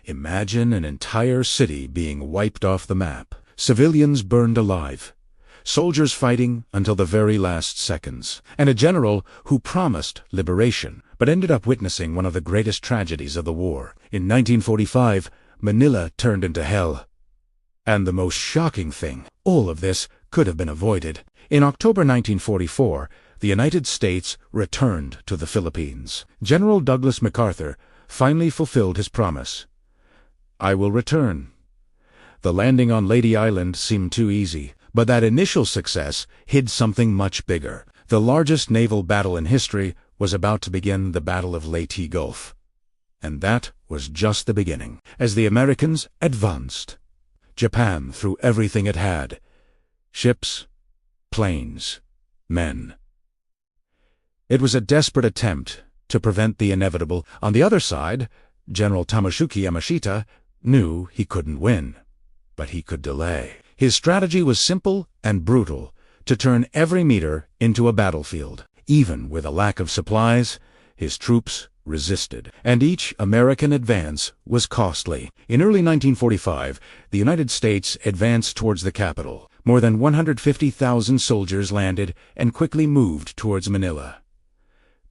Imagine an entire city being wiped off the map. Civilians burned alive. Soldiers fighting until the very last seconds. And a general who promised liberation, but ended up witnessing one of the greatest tragedies of the war. In 1945, Manila turned into hell. And the most shocking thing, all of this could have been avoided. In October 1944, the United States returned to the Philippines. General Douglas MacArthur finally fulfilled his promise. "I will return." The landing on Leyte Island seemed too easy, but that initial success hid something much bigger. The largest naval battle in history was about to begin, the Battle of Leyte Gulf. And that was just the beginning. As the Americans advanced, Japan threw everything it had: ships, planes, men. It was a desperate attempt to prevent the inevitable. On the other side, General Tomosuke Yamashita knew he couldn't win, but he could delay. His strategy was simple and brutal: to turn every meter into a battlefield. Even with a lack of supplies, his troops resisted, and each American advance was costly. In early 1945, the United States advanced towards the capital. More than 150,000 soldiers landed and quickly moved towards Manila.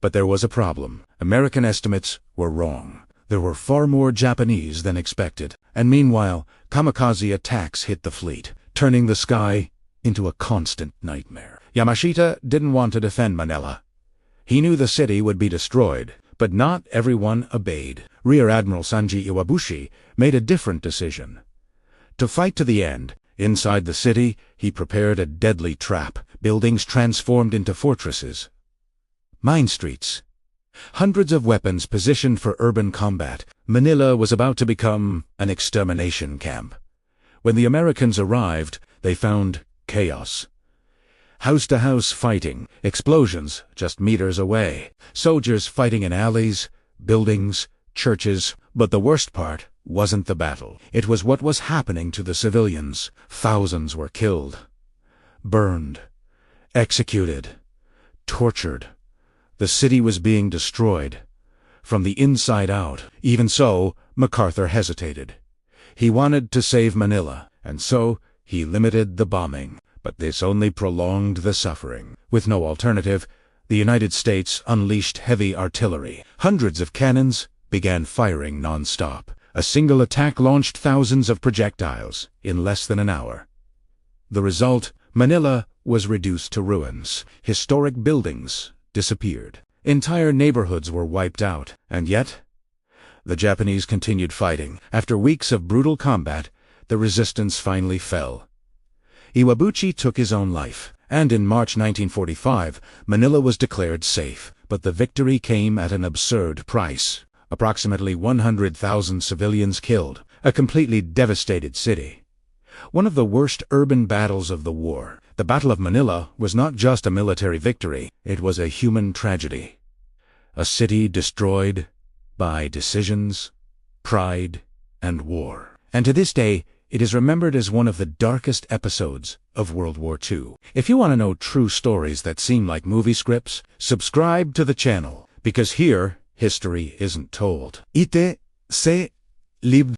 But there was a problem. American estimates were wrong. There were far more Japanese than expected, and meanwhile, kamikaze attacks hit the fleet, turning the sky into a constant nightmare. Yamashita didn't want to defend Manila. He knew the city would be destroyed, but not everyone obeyed. Rear Admiral Sanji Iwabuchi made a different decision. To fight to the end, inside the city, he prepared a deadly trap. Buildings transformed into fortresses. Mine streets. Hundreds of weapons positioned for urban combat. Manila was about to become an extermination camp. When the Americans arrived, they found chaos. House-to-house fighting, explosions just meters away, soldiers fighting in alleys, buildings, churches. But the worst part wasn't the battle. It was what was happening to the civilians. Thousands were killed, burned, executed, tortured. The city was being destroyed from the inside out. Even so, MacArthur hesitated. He wanted to save Manila, and so he limited the bombing. But this only prolonged the suffering. With no alternative, the United States unleashed heavy artillery. Hundreds of cannons began firing non-stop. A single attack launched thousands of projectiles in less than an hour. The result: Manila was reduced to ruins. Historic buildings disappeared. Entire neighborhoods were wiped out. And yet, the Japanese continued fighting. After weeks of brutal combat, the resistance finally fell. Iwabuchi took his own life, and in March 1945, Manila was declared safe. But the victory came at an absurd price. Approximately 100,000 civilians killed, a completely devastated city. One of the worst urban battles of the war, the Battle of Manila, was not just a military victory, it was a human tragedy. A city destroyed by decisions, pride, and war. And to this day, it is remembered as one of the darkest episodes of World War II. If you want to know true stories that seem like movie scripts, subscribe to the channel, because here, history isn't told. Ite se lib